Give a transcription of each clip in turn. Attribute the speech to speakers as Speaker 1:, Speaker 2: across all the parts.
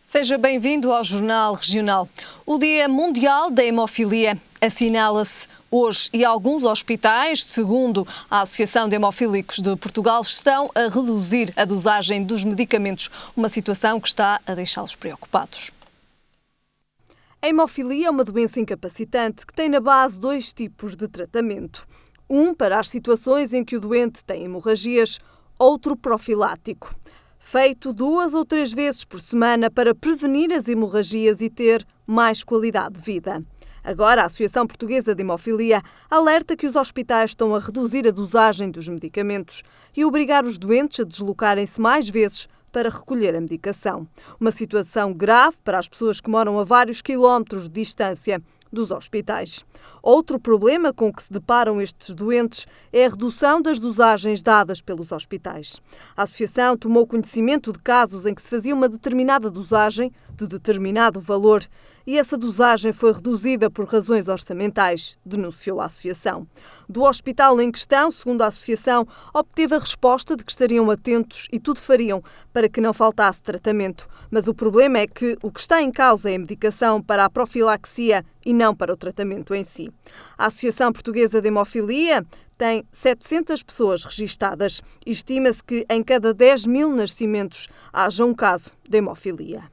Speaker 1: Seja bem-vindo ao Jornal Regional. O Dia Mundial da Hemofilia assinala-se hoje e alguns hospitais, segundo a Associação de Hemofílicos de Portugal, estão a reduzir a dosagem dos medicamentos, uma situação que está a deixá-los preocupados. A hemofilia é uma doença incapacitante que tem na base dois tipos de tratamento. Um para as situações em que o doente tem hemorragias, outro profilático, feito 2 ou 3 vezes por semana para prevenir as hemorragias e ter mais qualidade de vida. Agora, a Associação Portuguesa de Hemofilia alerta que os hospitais estão a reduzir a dosagem dos medicamentos e obrigar os doentes a deslocarem-se mais vezes para recolher a medicação. Uma situação grave para as pessoas que moram a vários quilómetros de distância dos hospitais. Outro problema com que se deparam estes doentes é a redução das dosagens dadas pelos hospitais. A Associação tomou conhecimento de casos em que se fazia uma determinada dosagem de determinado valor e essa dosagem foi reduzida por razões orçamentais, denunciou a Associação. Do hospital em questão, segundo a Associação, obteve a resposta de que estariam atentos e tudo fariam para que não faltasse tratamento. Mas o problema é que o que está em causa é a medicação para a profilaxia e não para o tratamento em si. A Associação Portuguesa de Hemofilia tem 700 pessoas registadas e estima-se que em cada 10.000 nascimentos haja um caso de hemofilia.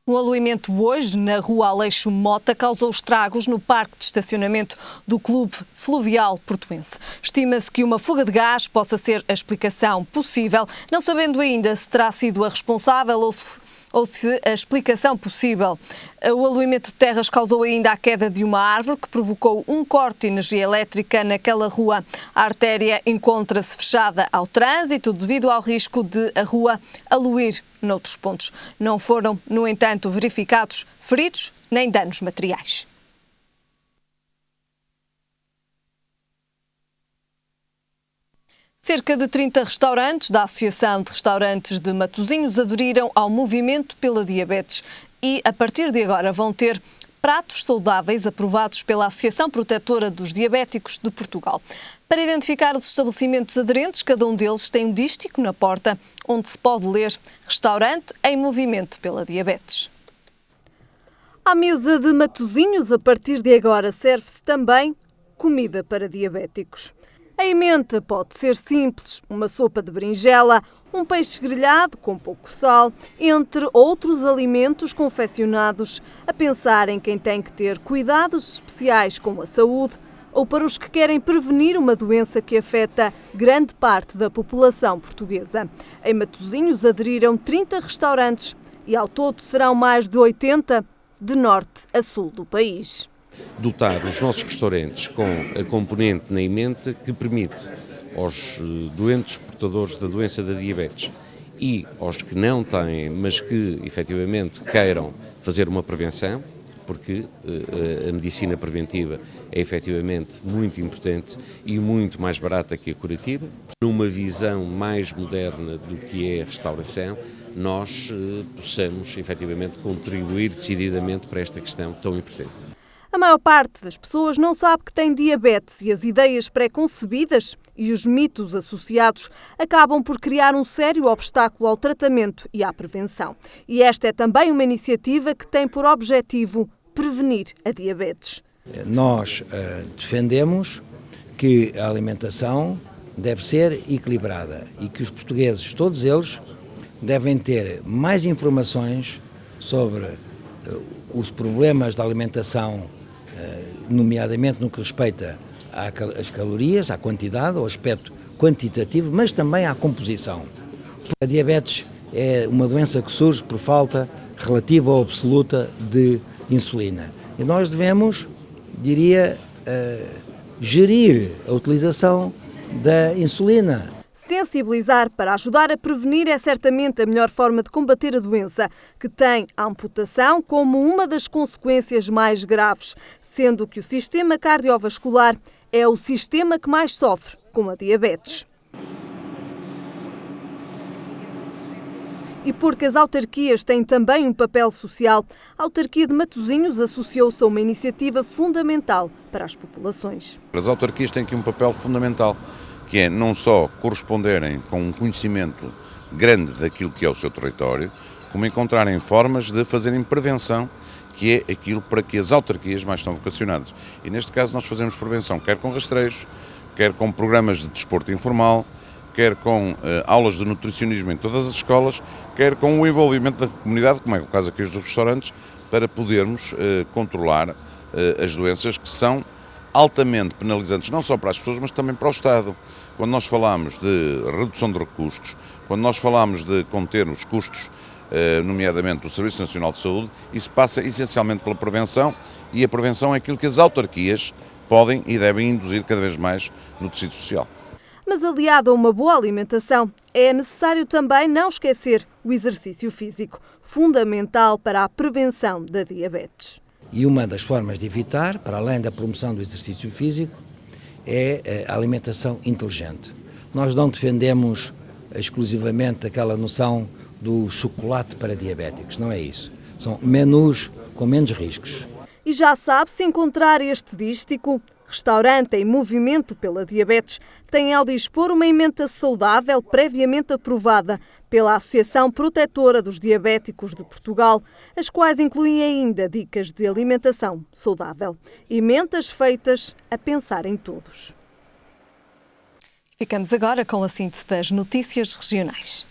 Speaker 1: Um aluimento hoje na rua Aleixo Mota causou estragos no parque de estacionamento do Clube Fluvial Portuense. Estima-se que uma fuga de gás possa ser a explicação possível, não sabendo ainda se terá sido a responsável ou se a explicação possível. O aluimento de terras causou ainda a queda de uma árvore que provocou um corte de energia elétrica naquela rua. A artéria encontra-se fechada ao trânsito devido ao risco de a rua aluir noutros pontos. Não foram, no entanto, verificados feridos nem danos materiais. Cerca de 30 restaurantes da Associação de Restaurantes de Matosinhos aderiram ao movimento pela diabetes e, a partir de agora, vão ter pratos saudáveis aprovados pela Associação Protetora dos Diabéticos de Portugal. Para identificar os estabelecimentos aderentes, cada um deles tem um dístico na porta onde se pode ler Restaurante em Movimento pela Diabetes. À mesa de Matosinhos, a partir de agora, serve-se também comida para diabéticos. A emenda pode ser simples, uma sopa de berinjela, um peixe grelhado com pouco sal, entre outros alimentos confeccionados a pensar em quem tem que ter cuidados especiais com a saúde ou para os que querem prevenir uma doença que afeta grande parte da população portuguesa. Em Matosinhos aderiram 30 restaurantes e ao todo serão mais de 80 de norte a sul do país.
Speaker 2: Dotar os nossos restaurantes com a componente na emenda que permite aos doentes portadores da doença da diabetes e aos que não têm, mas que efetivamente queiram fazer uma prevenção, porque a medicina preventiva é efetivamente muito importante e muito mais barata que a curativa. Numa visão mais moderna do que é a restauração, nós possamos efetivamente contribuir decididamente para esta questão tão importante.
Speaker 1: A maior parte das pessoas não sabe que tem diabetes e as ideias pré-concebidas e os mitos associados acabam por criar um sério obstáculo ao tratamento e à prevenção. E esta é também uma iniciativa que tem por objetivo prevenir a diabetes.
Speaker 3: Nós defendemos que a alimentação deve ser equilibrada e que os portugueses, todos eles, devem ter mais informações sobre os problemas da alimentação, nomeadamente no que respeita às calorias, à quantidade, ao aspecto quantitativo, mas também à composição. A diabetes é uma doença que surge por falta relativa ou absoluta de insulina. E nós devemos, gerir a utilização da insulina.
Speaker 1: Sensibilizar para ajudar a prevenir é certamente a melhor forma de combater a doença, que tem a amputação como uma das consequências mais graves, sendo que o sistema cardiovascular é o sistema que mais sofre com a diabetes. E porque as autarquias têm também um papel social, a autarquia de Matosinhos associou-se a uma iniciativa fundamental para as populações.
Speaker 4: As autarquias têm aqui um papel fundamental, que é não só corresponderem com um conhecimento grande daquilo que é o seu território, como encontrarem formas de fazerem prevenção, que é aquilo para que as autarquias mais estão vocacionadas. E neste caso nós fazemos prevenção, quer com rastreios, quer com programas de desporto informal, quer com aulas de nutricionismo em todas as escolas, quer com o envolvimento da comunidade, como é o caso aqui dos restaurantes, para podermos controlar as doenças que são altamente penalizantes, não só para as pessoas, mas também para o Estado. Quando nós falamos de redução de recursos, quando nós falamos de conter os custos, nomeadamente do Serviço Nacional de Saúde, isso passa essencialmente pela prevenção, e a prevenção é aquilo que as autarquias podem e devem induzir cada vez mais no tecido social.
Speaker 1: Mas aliado a uma boa alimentação, é necessário também não esquecer o exercício físico, fundamental para a prevenção da diabetes.
Speaker 3: E uma das formas de evitar, para além da promoção do exercício físico, é a alimentação inteligente. Nós não defendemos exclusivamente aquela noção do chocolate para diabéticos, não é isso. São menus com menos riscos.
Speaker 1: E já sabe, se encontrar este dístico, restaurante em movimento pela diabetes, tem ao dispor uma emenda saudável previamente aprovada pela Associação Protetora dos Diabéticos de Portugal, as quais incluem ainda dicas de alimentação saudável. Emendas feitas a pensar em todos. Ficamos agora com a síntese das notícias regionais.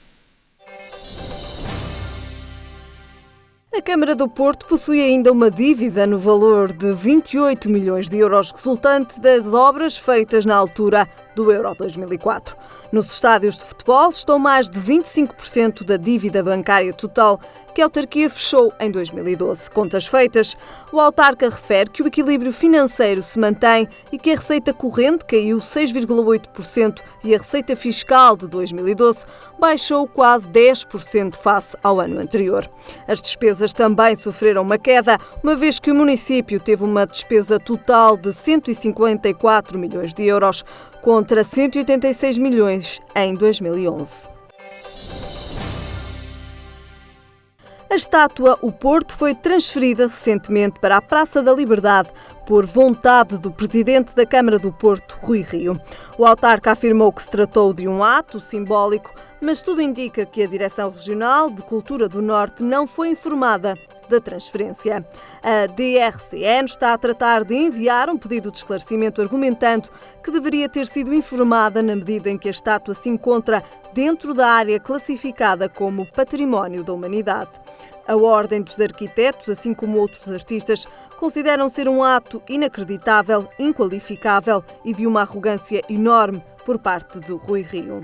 Speaker 1: A Câmara do Porto possui ainda uma dívida no valor de 28 milhões de euros resultante das obras feitas na altura do Euro 2004. Nos estádios de futebol estão mais de 25% da dívida bancária total que a autarquia fechou em 2012. Contas feitas, o autarca refere que o equilíbrio financeiro se mantém e que a receita corrente caiu 6,8% e a receita fiscal de 2012 baixou quase 10% face ao ano anterior. As despesas também sofreram uma queda, uma vez que o município teve uma despesa total de 154 milhões de euros, contra 186 milhões em 2011. A estátua O Porto foi transferida recentemente para a Praça da Liberdade por vontade do presidente da Câmara do Porto, Rui Rio. O autarca afirmou que se tratou de um ato simbólico, mas tudo indica que a Direção Regional de Cultura do Norte não foi informada da transferência. A DRCN está a tratar de enviar um pedido de esclarecimento argumentando que deveria ter sido informada na medida em que a estátua se encontra dentro da área classificada como Património da Humanidade. A Ordem dos Arquitetos, assim como outros artistas, consideram ser um ato inacreditável, inqualificável e de uma arrogância enorme por parte do Rui Rio.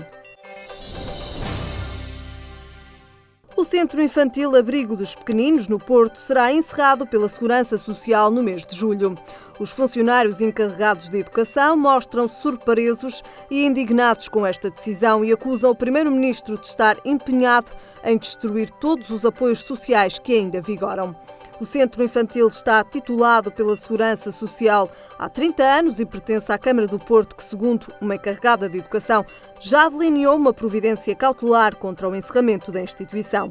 Speaker 1: O Centro Infantil Abrigo dos Pequeninos, no Porto, será encerrado pela Segurança Social no mês de julho. Os funcionários encarregados de educação mostram-se surpresos e indignados com esta decisão e acusam o Primeiro-Ministro de estar empenhado em destruir todos os apoios sociais que ainda vigoram. O Centro Infantil está titulado pela Segurança Social há 30 anos e pertence à Câmara do Porto, que, segundo uma encarregada de educação, já delineou uma providência cautelar contra o encerramento da instituição.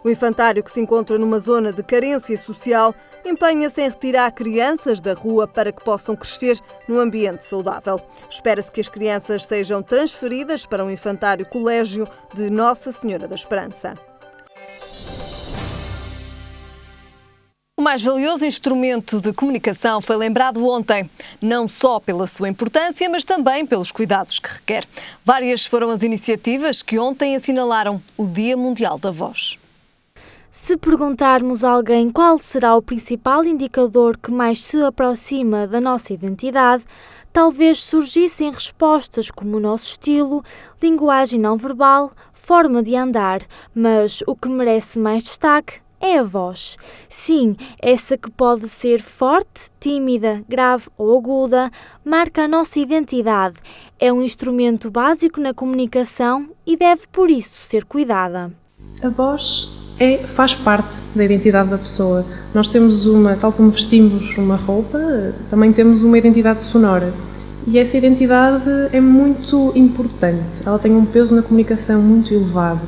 Speaker 1: O infantário, que se encontra numa zona de carência social, empenha-se em retirar crianças da rua para que possam crescer num ambiente saudável. Espera-se que as crianças sejam transferidas para um infantário colégio de Nossa Senhora da Esperança. O mais valioso instrumento de comunicação foi lembrado ontem, não só pela sua importância, mas também pelos cuidados que requer. Várias foram as iniciativas que ontem assinalaram o Dia Mundial da Voz.
Speaker 5: Se perguntarmos a alguém qual será o principal indicador que mais se aproxima da nossa identidade, talvez surgissem respostas como o nosso estilo, linguagem não verbal, forma de andar, mas o que merece mais destaque é a voz. Sim, essa que pode ser forte, tímida, grave ou aguda, marca a nossa identidade. É um instrumento básico na comunicação e deve, por isso, ser cuidada.
Speaker 6: A voz faz parte da identidade da pessoa. Nós temos tal como vestimos uma roupa, também temos uma identidade sonora. E essa identidade é muito importante. Ela tem um peso na comunicação muito elevado.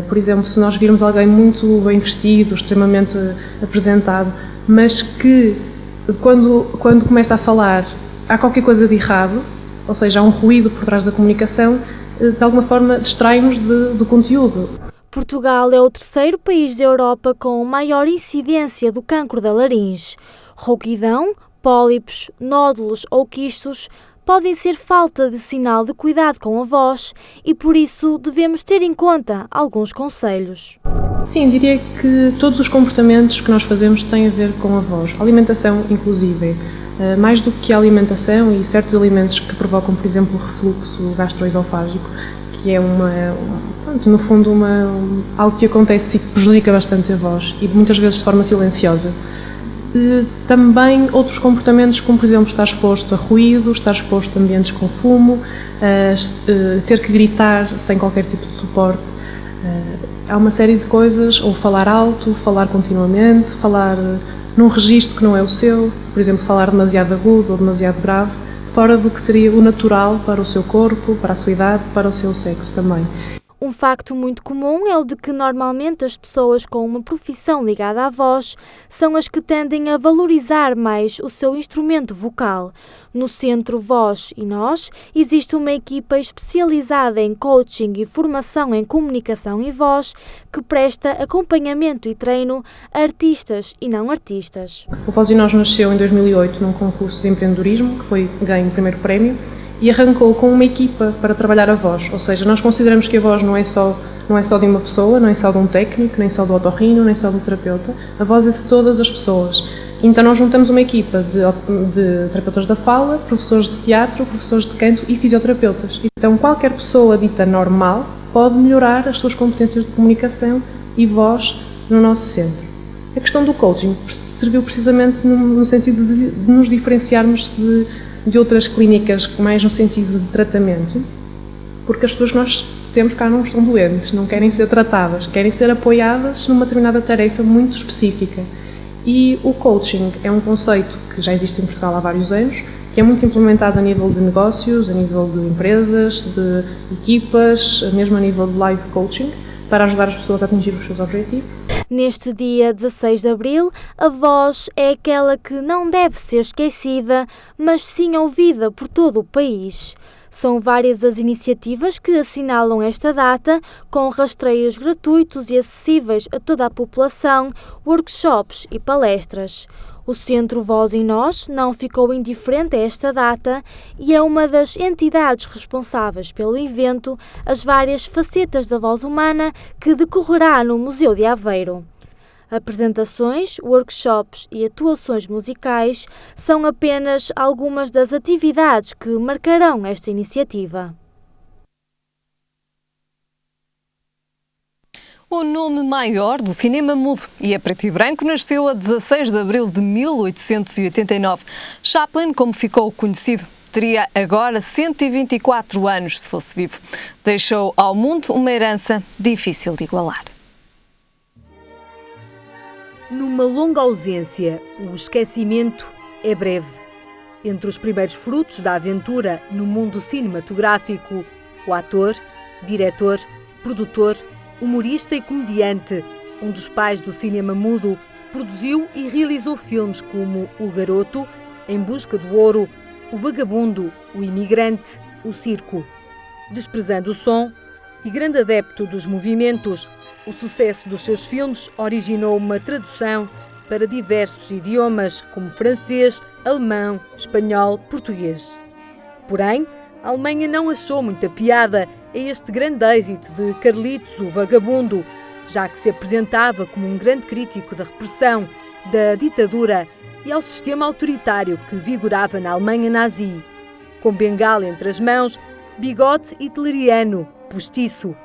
Speaker 6: Por exemplo, se nós virmos alguém muito bem vestido, extremamente apresentado, mas que quando começa a falar há qualquer coisa de errado, ou seja, há um ruído por trás da comunicação, de alguma forma distrai-nos do conteúdo.
Speaker 5: Portugal é o terceiro país da Europa com maior incidência do cancro da laringe. Rouquidão, pólipos, nódulos ou quistos podem ser falta de sinal de cuidado com a voz e por isso devemos ter em conta alguns conselhos.
Speaker 6: Sim, diria que todos os comportamentos que nós fazemos têm a ver com a voz, a alimentação inclusive. Mais do que a alimentação e certos alimentos que provocam, por exemplo, o refluxo gastroesofágico, que é no fundo algo que acontece e que prejudica bastante a voz e muitas vezes de forma silenciosa. Também outros comportamentos, como por exemplo estar exposto a ruído, estar exposto a ambientes com fumo, ter que gritar sem qualquer tipo de suporte. Há uma série de coisas, ou falar alto, falar continuamente, falar num registro que não é o seu, por exemplo, falar demasiado agudo ou demasiado grave, fora do que seria o natural para o seu corpo, para a sua idade, para o seu sexo também.
Speaker 5: Um facto muito comum é o de que normalmente as pessoas com uma profissão ligada à voz são as que tendem a valorizar mais o seu instrumento vocal. No Centro Voz e Nós existe uma equipa especializada em coaching e formação em comunicação e voz que presta acompanhamento e treino a artistas e não artistas.
Speaker 6: O Voz e Nós nasceu em 2008 num concurso de empreendedorismo, que foi ganho o primeiro prémio, e arrancou com uma equipa para trabalhar a voz, ou seja, nós consideramos que a voz não é só de uma pessoa, não é só de um técnico, nem só do otorrino, nem só do terapeuta, a voz é de todas as pessoas. Então nós juntamos uma equipa de terapeutas da fala, professores de teatro, professores de canto e fisioterapeutas. Então qualquer pessoa dita normal pode melhorar as suas competências de comunicação e voz no nosso centro. A questão do coaching serviu precisamente no sentido de nos diferenciarmos de outras clínicas mais no sentido de tratamento, porque as pessoas que nós temos cá não estão doentes, não querem ser tratadas, querem ser apoiadas numa determinada tarefa muito específica. E o coaching é um conceito que já existe em Portugal há vários anos, que é muito implementado a nível de negócios, a nível de empresas, de equipas, mesmo a nível de live coaching, para ajudar as pessoas a atingir os seus objetivos.
Speaker 5: Neste dia 16 de abril, a voz é aquela que não deve ser esquecida, mas sim ouvida por todo o país. São várias as iniciativas que assinalam esta data, com rastreios gratuitos e acessíveis a toda a população, workshops e palestras. O Centro Voz e Nós não ficou indiferente a esta data e é uma das entidades responsáveis pelo evento, as várias facetas da voz humana que decorrerá no Museu de Aveiro. Apresentações, workshops e atuações musicais são apenas algumas das atividades que marcarão esta iniciativa.
Speaker 1: O nome maior do cinema mudo e a preto e branco nasceu a 16 de abril de 1889. Chaplin, como ficou conhecido, teria agora 124 anos se fosse vivo. Deixou ao mundo uma herança difícil de igualar.
Speaker 7: Numa longa ausência, o esquecimento é breve. Entre os primeiros frutos da aventura no mundo cinematográfico, o ator, diretor, produtor, humorista e comediante, um dos pais do cinema mudo, produziu e realizou filmes como O Garoto, Em Busca do Ouro, O Vagabundo, O Imigrante, O Circo. Desprezando o som e grande adepto dos movimentos, o sucesso dos seus filmes originou uma tradução para diversos idiomas, como francês, alemão, espanhol, português. Porém, a Alemanha não achou muita piada a este grande êxito de Carlitos, o Vagabundo, já que se apresentava como um grande crítico da repressão, da ditadura e ao sistema autoritário que vigorava na Alemanha nazi. Com bengala entre as mãos, bigode hitleriano, postiço,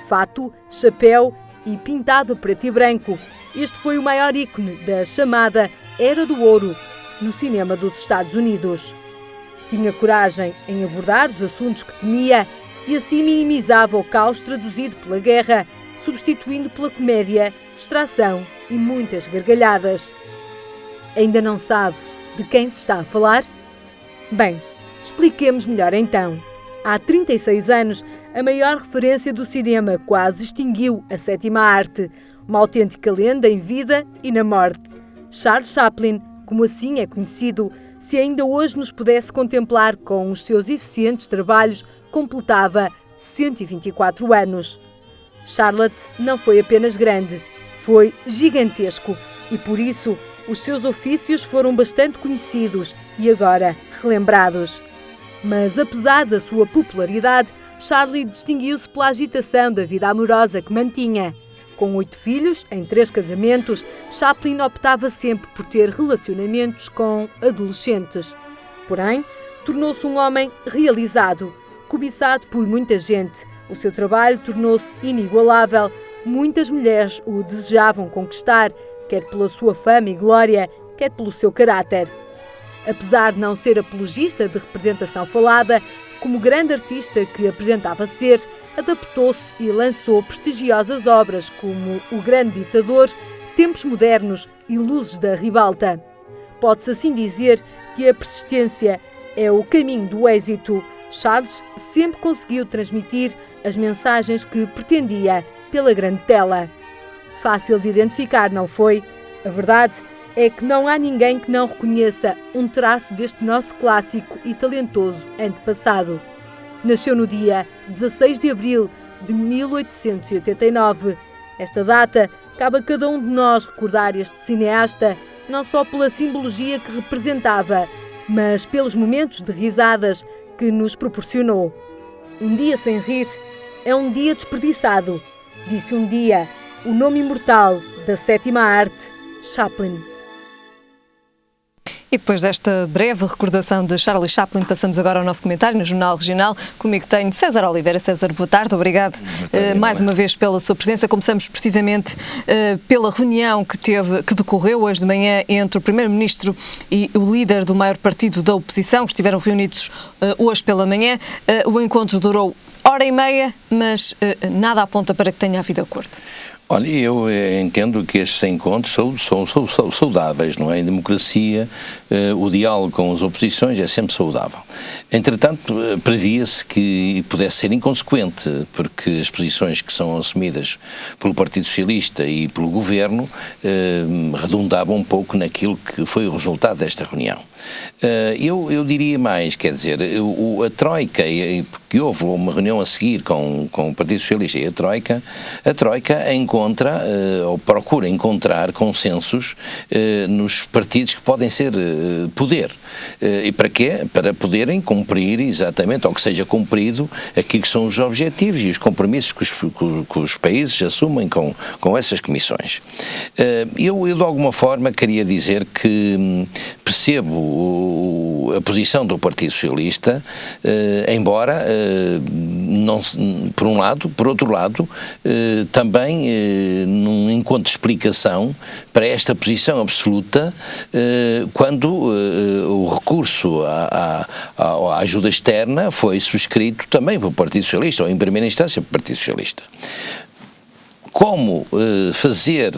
Speaker 7: fato, chapéu e pintado a preto e branco, este foi o maior ícone da chamada Era do Ouro no cinema dos Estados Unidos. Tinha coragem em abordar os assuntos que temia e assim minimizava o caos traduzido pela guerra, substituindo pela comédia, distração e muitas gargalhadas. Ainda não sabe de quem se está a falar? Bem, expliquemos melhor então. Há 36 anos, a maior referência do cinema quase extinguiu a sétima arte, uma autêntica lenda em vida e na morte. Charles Chaplin, como assim é conhecido, se ainda hoje nos pudesse contemplar com os seus eficientes trabalhos, completava 124 anos. Charlotte não foi apenas grande, foi gigantesco e, por isso, os seus ofícios foram bastante conhecidos e agora relembrados. Mas, apesar da sua popularidade, Charlie distinguiu-se pela agitação da vida amorosa que mantinha. Com 8 filhos, em 3 casamentos, Chaplin optava sempre por ter relacionamentos com adolescentes. Porém, tornou-se um homem realizado, cobiçado por muita gente. O seu trabalho tornou-se inigualável. Muitas mulheres o desejavam conquistar, quer pela sua fama e glória, quer pelo seu caráter. Apesar de não ser apologista de representação falada, como grande artista que apresentava ser, adaptou-se e lançou prestigiosas obras como O Grande Ditador, Tempos Modernos e Luzes da Ribalta. Pode-se assim dizer que a persistência é o caminho do êxito. Charles sempre conseguiu transmitir as mensagens que pretendia pela grande tela. Fácil de identificar, não foi? A verdade é que não há ninguém que não reconheça um traço deste nosso clássico e talentoso antepassado. Nasceu no dia 16 de abril de 1889. Esta data cabe a cada um de nós recordar este cineasta, não só pela simbologia que representava, mas pelos momentos de risadas que nos proporcionou. Um dia sem rir é um dia desperdiçado, disse um dia o nome imortal da sétima arte, Chaplin.
Speaker 1: E depois desta breve recordação de Charlie Chaplin, passamos agora ao nosso comentário no Jornal Regional. Comigo tenho César Oliveira. César, boa tarde, obrigado mais uma vez pela sua presença. Começamos precisamente pela reunião que decorreu hoje de manhã entre o Primeiro-Ministro e o líder do maior partido da oposição, que estiveram reunidos hoje pela manhã. O encontro durou 1h30, mas nada aponta para que tenha havido acordo.
Speaker 8: Olha, eu entendo que estes encontros são saudáveis, não é? Em democracia, o diálogo com as oposições é sempre saudável. Entretanto, previa-se que pudesse ser inconsequente, porque as posições que são assumidas pelo Partido Socialista e pelo Governo redundavam um pouco naquilo que foi o resultado desta reunião. Eu diria mais, quer dizer, a Troika, porque houve uma reunião a seguir com o Partido Socialista e a Troika encontra, ou procura encontrar consensos nos partidos que podem ser poder. E para quê? Para poderem cumprir exatamente, ou que seja cumprido, aquilo que são os objetivos e os compromissos que os países assumem com essas comissões. Eu, de alguma forma, queria dizer que percebo a posição do Partido Socialista, embora, não, por um lado, por outro lado, também num encontro de explicação para esta posição absoluta, quando o recurso à ajuda externa foi subscrito também pelo Partido Socialista, ou em primeira instância pelo Partido Socialista. Como fazer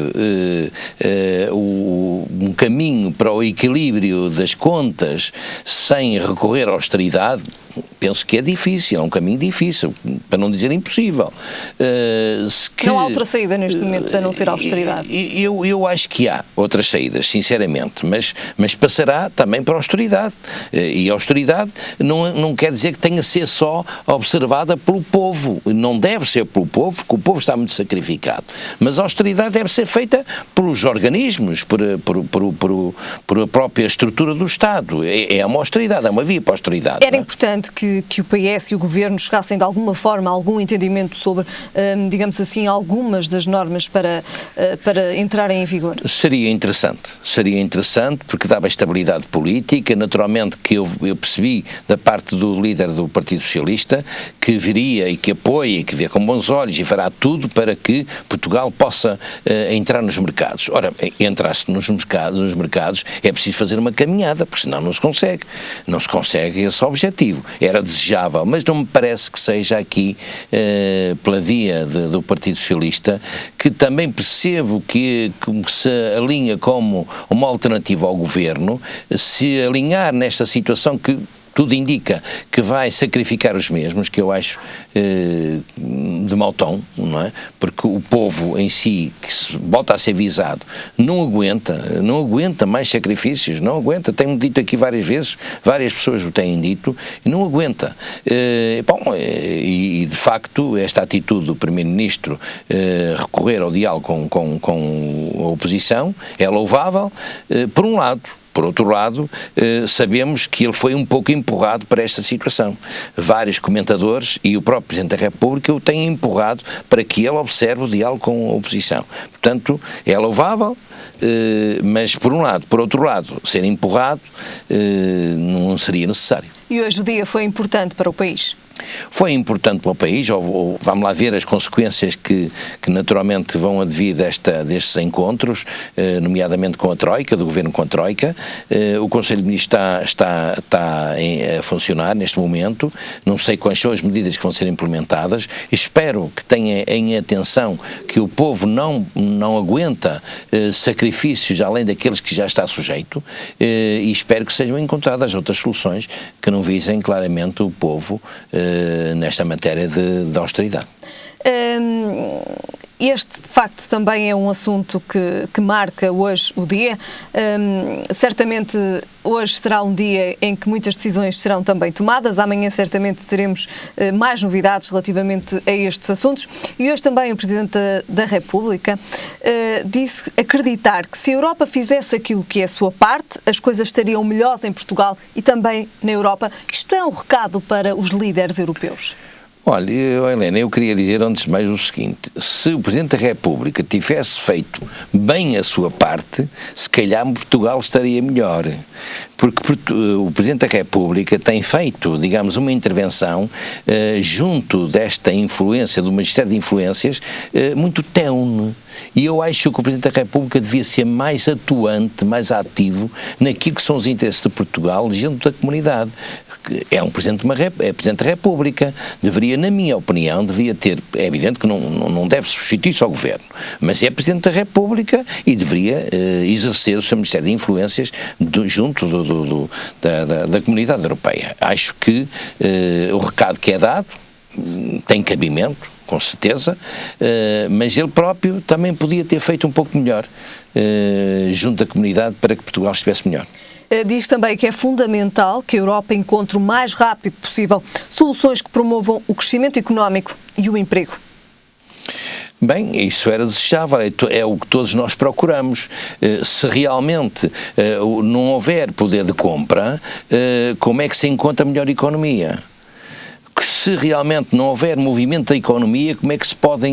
Speaker 8: um caminho para o equilíbrio das contas sem recorrer à austeridade, penso que é difícil, é um caminho difícil, para não dizer impossível.
Speaker 1: Não há outra saída neste momento a não ser a austeridade?
Speaker 8: Eu acho que há outras saídas, sinceramente, mas passará também para a austeridade. E a austeridade não quer dizer que tenha de ser só observada pelo povo, não deve ser pelo povo, porque o povo está muito sacrificado. Mas a austeridade deve ser feita pelos organismos, por a própria estrutura do Estado. É uma austeridade, é uma via para a austeridade.
Speaker 1: Era importante que o PS e o Governo chegassem de alguma forma a algum entendimento sobre, digamos assim, algumas das normas para entrarem em vigor? Seria
Speaker 8: interessante porque dava estabilidade política. Naturalmente que eu percebi da parte do líder do Partido Socialista que viria e que apoia e que vê com bons olhos e fará tudo para que Portugal possa entrar nos mercados. Ora, entrar-se nos mercados é preciso fazer uma caminhada, porque senão não se consegue esse objetivo. Era desejável, mas não me parece que seja aqui pela via do Partido Socialista, que também percebo que se alinha como uma alternativa ao Governo, se alinhar nesta situação que tudo indica que vai sacrificar os mesmos, que eu acho de mau tom, não é? Porque o povo em si, que volta a ser visado, não aguenta mais sacrifícios, não aguenta, tenho dito aqui várias vezes, várias pessoas o têm dito, e não aguenta. E de facto, esta atitude do Primeiro-Ministro recorrer ao diálogo com a oposição é louvável, por um lado. Por outro lado, sabemos que ele foi um pouco empurrado para esta situação. Vários comentadores e o próprio Presidente da República o têm empurrado para que ele observe o diálogo com a oposição. Portanto, é louvável, mas por um lado. Por outro lado, ser empurrado não seria necessário.
Speaker 1: E hoje o dia foi importante para o país?
Speaker 8: Foi importante para o país, vamos lá ver as consequências que naturalmente vão advir destes encontros, nomeadamente com a Troika, do Governo com a Troika. O Conselho de Ministros está a funcionar neste momento, não sei quais são as medidas que vão ser implementadas, espero que tenha em atenção que o povo não aguenta sacrifícios além daqueles que já está sujeito, e espero que sejam encontradas outras soluções que não visem claramente o povo nesta matéria de austeridade.
Speaker 1: Este, de facto, também é um assunto que marca hoje o dia. Certamente hoje será um dia em que muitas decisões serão também tomadas. Amanhã certamente teremos mais novidades relativamente a estes assuntos. E hoje também o Presidente da República disse acreditar que se a Europa fizesse aquilo que é a sua parte, as coisas estariam melhores em Portugal e também na Europa. Isto é um recado para os líderes europeus?
Speaker 8: Olha, Helena, eu queria dizer antes de mais o seguinte: se o Presidente da República tivesse feito bem a sua parte, se calhar Portugal estaria melhor, porque o Presidente da República tem feito, digamos, uma intervenção junto desta influência, do Ministério de Influências, muito tenue. E eu acho que o Presidente da República devia ser mais atuante, mais ativo naquilo que são os interesses de Portugal junto da comunidade. É Presidente da República, deveria, na minha opinião, ter, é evidente que não deve substituir-se ao Governo, mas é Presidente da República e deveria exercer o seu Ministério de Influências junto da comunidade europeia. Acho que o recado que é dado tem cabimento, com certeza, mas ele próprio também podia ter feito um pouco melhor junto da comunidade para que Portugal estivesse melhor.
Speaker 1: Diz também que é fundamental que a Europa encontre o mais rápido possível soluções que promovam o crescimento económico e o emprego.
Speaker 8: Bem, isso era desejável, é o que todos nós procuramos. Se realmente não houver poder de compra, como é que se encontra a melhor economia? Se realmente não houver movimento da economia, como é que pode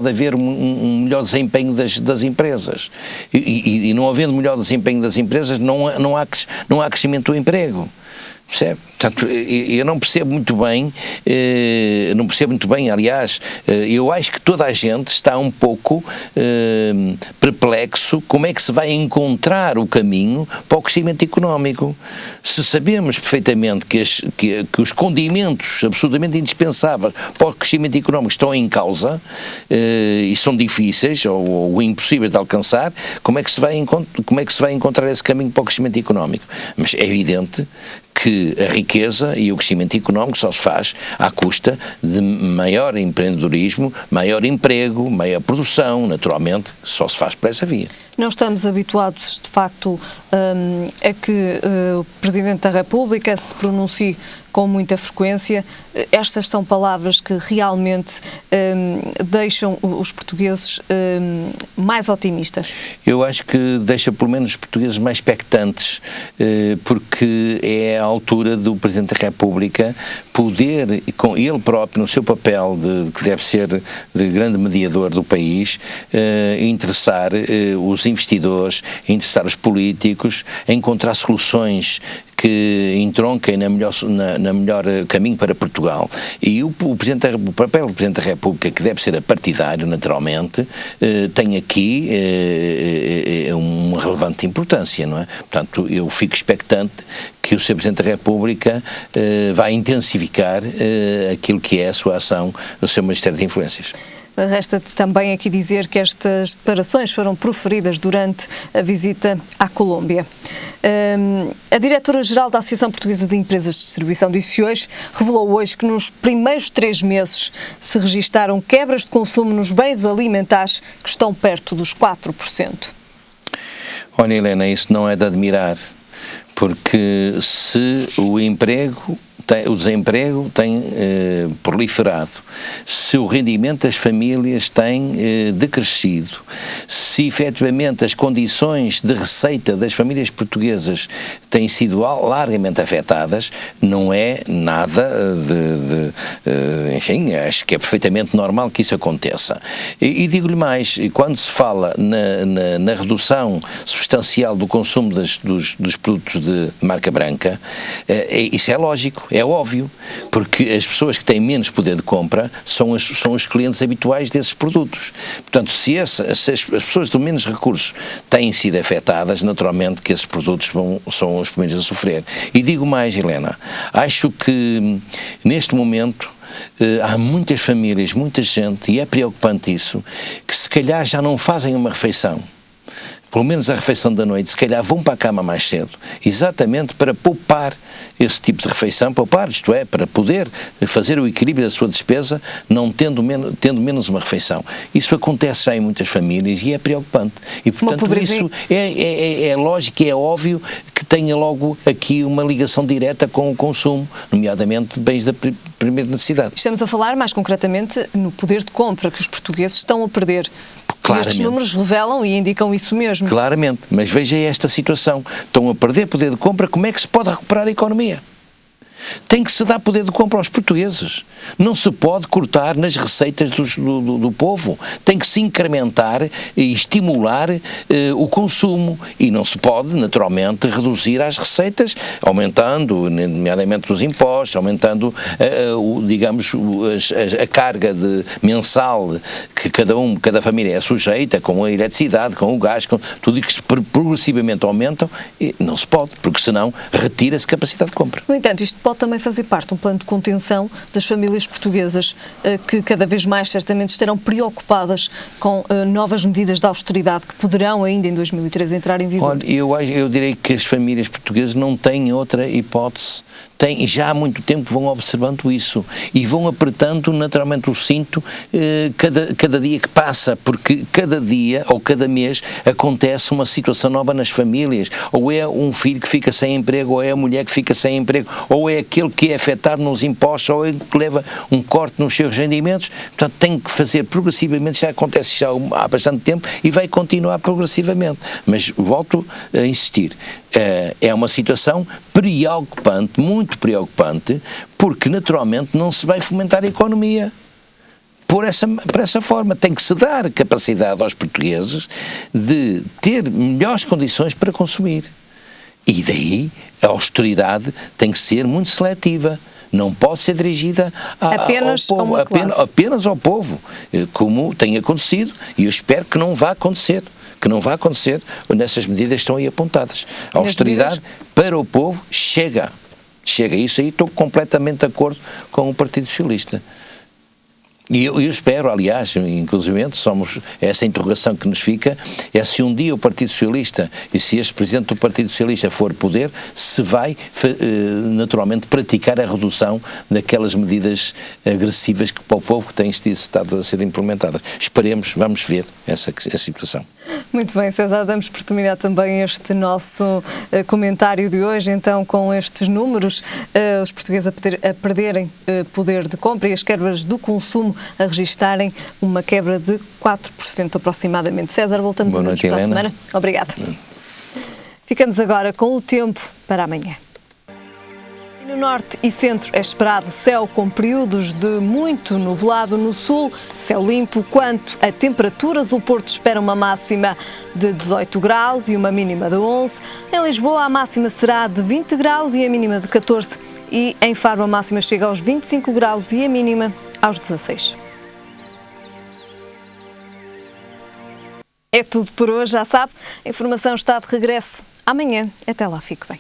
Speaker 8: haver um melhor desempenho das empresas? E não havendo melhor desempenho das empresas, não há crescimento do emprego. Percebe? Portanto, eu não percebo muito bem, aliás, eu acho que toda a gente está um pouco perplexo como é que se vai encontrar o caminho para o crescimento económico. Se sabemos perfeitamente que os condimentos absolutamente indispensáveis para o crescimento económico estão em causa e são difíceis ou impossíveis de alcançar, como é que se vai encontrar esse caminho para o crescimento económico? Mas é evidente que a riqueza e o crescimento económico só se faz à custa de maior empreendedorismo, maior emprego, maior produção, naturalmente, só se faz por essa via.
Speaker 1: Não estamos habituados, de facto, a que o Presidente da República se pronuncie com muita frequência. Estas são palavras que realmente deixam os portugueses mais otimistas.
Speaker 8: Eu acho que deixa pelo menos os portugueses mais expectantes, porque é a altura do Presidente da República poder, com ele próprio, no seu papel que deve ser de grande mediador do país, interessar os investidores, interessar os políticos, a encontrar soluções que entronquem na melhor caminho para Portugal. E o papel do Presidente da República, que deve ser partidário, naturalmente, tem aqui uma relevante importância, não é? Portanto, eu fico expectante que o Sr. Presidente da República vai intensificar aquilo que é a sua ação no seu Ministério de Influências.
Speaker 1: Resta também aqui dizer que estas declarações foram proferidas durante a visita à Colômbia. A diretora-geral da Associação Portuguesa de Empresas de Distribuição de ICOs revelou hoje que nos primeiros 3 meses se registaram quebras de consumo nos bens alimentares que estão perto dos 4%.
Speaker 8: Olha, Helena, isso não é de admirar, porque se o desemprego tem proliferado, se o rendimento das famílias tem decrescido, se efetivamente as condições de receita das famílias portuguesas têm sido largamente afetadas, não é nada enfim, acho que é perfeitamente normal que isso aconteça. E digo-lhe mais, quando se fala na redução substancial do consumo dos produtos de marca branca, isso é lógico, é óbvio, porque as pessoas que têm menos poder de compra são os clientes habituais desses produtos. Portanto, se as pessoas de menos recursos têm sido afetadas, naturalmente que esses produtos são os primeiros a sofrer. E digo mais, Helena, acho que neste momento há muitas famílias, muita gente, e é preocupante isso, que se calhar já não fazem uma refeição, pelo menos a refeição da noite, se calhar vão para a cama mais cedo, exatamente para poupar esse tipo de refeição, isto é, para poder fazer o equilíbrio da sua despesa, não tendo menos uma refeição. Isso acontece já em muitas famílias e é preocupante. E, portanto, isso é lógico e é óbvio que tenha logo aqui uma ligação direta com o consumo, nomeadamente bens da primeira necessidade.
Speaker 1: Estamos a falar mais concretamente no poder de compra que os portugueses estão a perder.
Speaker 8: Claramente.
Speaker 1: Estes números revelam e indicam isso mesmo.
Speaker 8: Claramente, mas veja esta situação. Estão a perder poder de compra, como é que se pode recuperar a economia? Tem que se dar poder de compra aos portugueses. Não se pode cortar nas receitas do povo. Tem que se incrementar e estimular o consumo. E não se pode, naturalmente, reduzir as receitas, aumentando, nomeadamente, os impostos, aumentando, a carga mensal que cada família é sujeita, com a eletricidade, com o gás, com tudo isso que progressivamente aumentam. E não se pode, porque senão retira-se capacidade de compra.
Speaker 1: No entanto, isto pode também fazer parte de um plano de contenção das famílias portuguesas que cada vez mais certamente estarão preocupadas com novas medidas de austeridade que poderão ainda em 2013 entrar em vigor.
Speaker 8: Olha, eu direi que as famílias portuguesas não têm outra hipótese. Já há muito tempo vão observando isso e vão apertando naturalmente o cinto cada dia que passa, porque cada dia ou cada mês acontece uma situação nova nas famílias, ou é um filho que fica sem emprego, ou é a mulher que fica sem emprego, ou é aquele que é afetado nos impostos, ou é que leva um corte nos seus rendimentos. Portanto, tem que fazer progressivamente, já acontece já há bastante tempo e vai continuar progressivamente, mas volto a insistir, é uma situação preocupante, muito preocupante, porque naturalmente não se vai fomentar a economia por essa forma. Tem que se dar capacidade aos portugueses de ter melhores condições para consumir. E daí a austeridade tem que ser muito seletiva. Não pode ser dirigida
Speaker 1: apenas
Speaker 8: ao povo, apenas ao povo, como tem acontecido, e eu espero que não vá acontecer. Nessas medidas estão aí apontadas. A austeridade para o povo chega. Isso aí estou completamente de acordo com o Partido Socialista. E eu espero, aliás, inclusivamente, essa interrogação que nos fica, é se um dia o Partido Socialista, e se este Presidente do Partido Socialista for poder, se vai naturalmente praticar a redução daquelas medidas agressivas que para o povo que têm estado a ser implementadas. Esperemos, vamos ver essa situação.
Speaker 1: Muito bem, César, damos por terminar também este nosso comentário de hoje, então, com estes números, os portugueses a perderem poder de compra e as quebras do consumo a registarem uma quebra de 4% aproximadamente. César, voltamos a ver-nos para a semana. Obrigada. Ficamos agora com o tempo para amanhã. No norte e centro é esperado céu com períodos de muito nublado. No sul, céu limpo. Quanto a temperaturas, o Porto espera uma máxima de 18 graus e uma mínima de 11. Em Lisboa, a máxima será de 20 graus e a mínima de 14. E em Faro, a máxima chega aos 25 graus e a mínima aos 16. É tudo por hoje, já sabe. A informação está de regresso amanhã. Até lá, fique bem.